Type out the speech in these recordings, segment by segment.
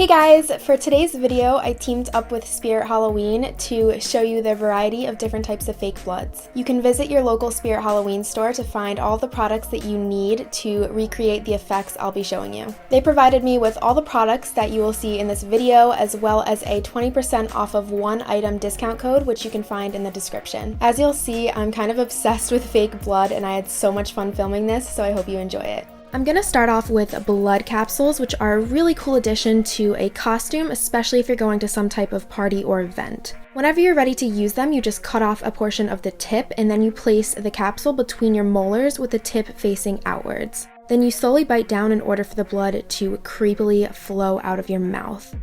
Hey guys, for today's video, I teamed up with Spirit Halloween to show you the variety of different types of fake bloods. You can visit your local Spirit Halloween store to find all the products that you need to recreate the effects I'll be showing you. They provided me with all the products that you will see in this video, as well as a 20% off of one item discount code, which you can find in the description. As you'll see, I'm kind of obsessed with fake blood and I had so much fun filming this, so I hope you enjoy it. I'm gonna start off with blood capsules, which are a really cool addition to a costume, especially if you're going to some type of party or event. Whenever you're ready to use them, you just cut off a portion of the tip and then you place the capsule between your molars with the tip facing outwards. Then you slowly bite down in order for the blood to creepily flow out of your mouth.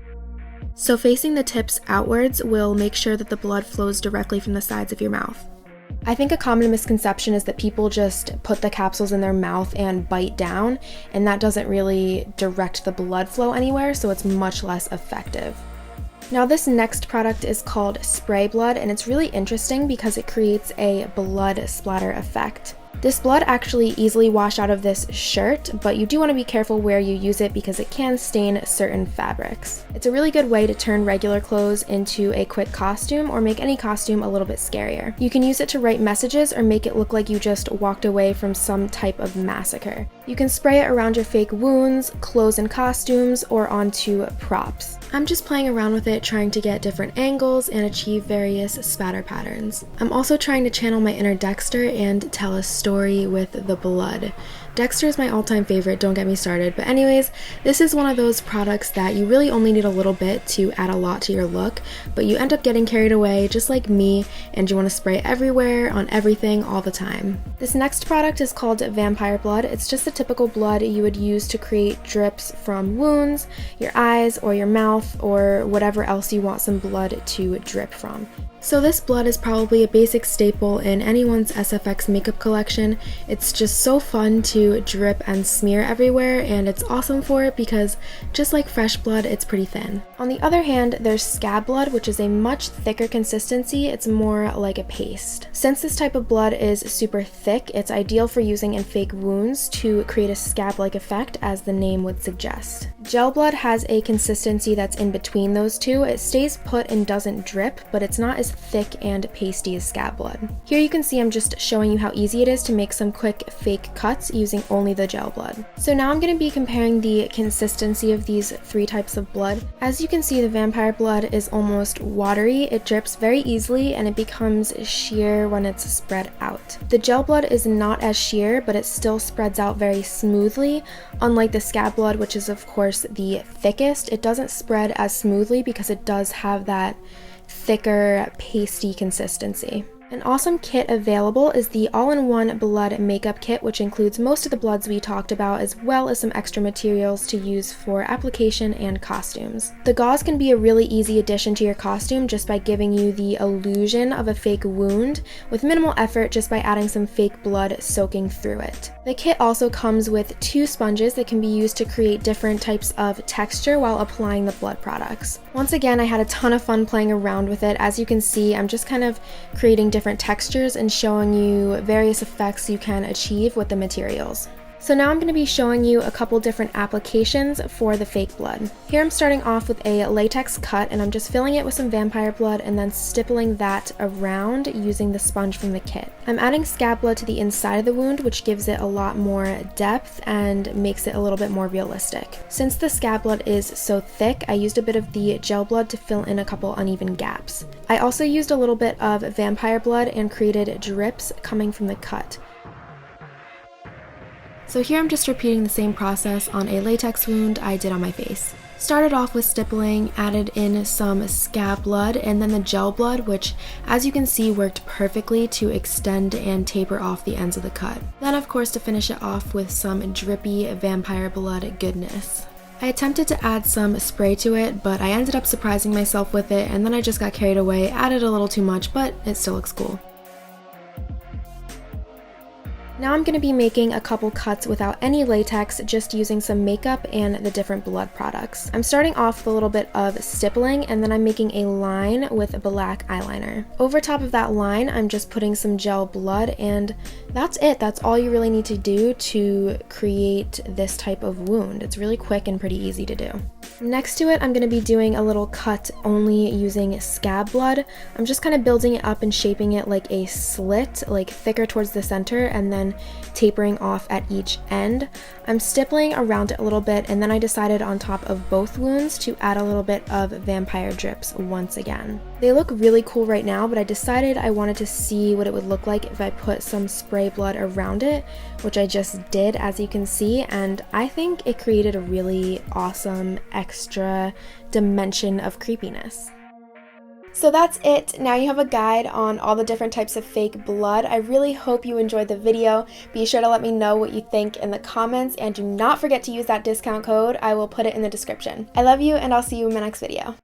So facing the tips outwards will make sure that the blood flows directly from the sides of your mouth. I think a common misconception is that people just put the capsules in their mouth and bite down, and that doesn't really direct the blood flow anywhere, so it's much less effective. Now this next product is called spray blood, and it's really interesting because it creates a blood splatter effect. This blood actually easily washed out of this shirt, but you do want to be careful where you use it because it can stain certain fabrics. It's a really good way to turn regular clothes into a quick costume or make any costume a little bit scarier. You can use it to write messages or make it look like you just walked away from some type of massacre. You can spray it around your fake wounds, clothes and costumes, or onto props. I'm just playing around with it, trying to get different angles and achieve various spatter patterns. I'm also trying to channel my inner Dexter and tell a story with the blood. Dexter is my all-time favorite, don't get me started, but anyways, this is one of those products that you really only need a little bit to add a lot to your look, but you end up getting carried away just like me, and you want to spray everywhere, on everything, all the time. This next product is called vampire blood. It's just the typical blood you would use to create drips from wounds, your eyes, or your mouth, or whatever else you want some blood to drip from. So this blood is probably a basic staple in anyone's SFX makeup collection. It's just so fun to drip and smear everywhere, and it's awesome for it because just like fresh blood, it's pretty thin. On the other hand, there's scab blood, which is a much thicker consistency. It's more like a paste. Since this type of blood is super thick, it's ideal for using in fake wounds to create a scab-like effect, as the name would suggest. Gel blood has a consistency that's in between those two. It stays put and doesn't drip, but it's not as thick and pasty as scab blood. Here you can see I'm just showing you how easy it is to make some quick fake cuts using only the gel blood. So now I'm going to be comparing the consistency of these three types of blood. As you can see, the vampire blood is almost watery, it drips very easily, and it becomes sheer when it's spread out. The gel blood is not as sheer, but it still spreads out very smoothly, unlike the scab blood, which is of course the thickest. It doesn't spread as smoothly because it does have that thicker, pasty consistency. An awesome kit available is the all-in-one blood makeup kit, which includes most of the bloods we talked about, as well as some extra materials to use for application and costumes. The gauze can be a really easy addition to your costume just by giving you the illusion of a fake wound with minimal effort, just by adding some fake blood soaking through it. The kit also comes with 2 sponges that can be used to create different types of texture while applying the blood products. Once again, I had a ton of fun playing around with it. As you can see, I'm just kind of creating different textures and showing you various effects you can achieve with the materials. So now I'm going to be showing you a couple different applications for the fake blood. Here I'm starting off with a latex cut, and I'm just filling it with some vampire blood and then stippling that around using the sponge from the kit. I'm adding scab blood to the inside of the wound, which gives it a lot more depth and makes it a little bit more realistic. Since the scab blood is so thick, I used a bit of the gel blood to fill in a couple uneven gaps. I also used a little bit of vampire blood and created drips coming from the cut. So here I'm just repeating the same process on a latex wound I did on my face. Started off with stippling, added in some scab blood, and then the gel blood, which as you can see worked perfectly to extend and taper off the ends of the cut. Then of course to finish it off with some drippy vampire blood goodness. I attempted to add some spray to it, but I ended up surprising myself with it, and then I just got carried away, added a little too much, but it still looks cool. Now I'm going to be making a couple cuts without any latex, just using some makeup and the different blood products. I'm starting off with a little bit of stippling, and then I'm making a line with a black eyeliner. Over top of that line, I'm just putting some gel blood, and that's it. That's all you really need to do to create this type of wound. It's really quick and pretty easy to do. Next to it, I'm going to be doing a little cut only using scab blood. I'm just kind of building it up and shaping it like a slit, like thicker towards the center and then tapering off at each end. I'm stippling around it a little bit, and then I decided on top of both wounds to add a little bit of vampire drips once again. They look really cool right now, but I decided I wanted to see what it would look like if I put some spray blood around it, which I just did, as you can see, and I think it created a really awesome extra dimension of creepiness. So that's it. Now you have a guide on all the different types of fake blood. I really hope you enjoyed the video. Be sure to let me know what you think in the comments, and do not forget to use that discount code. I will put it in the description. I love you, and I'll see you in my next video.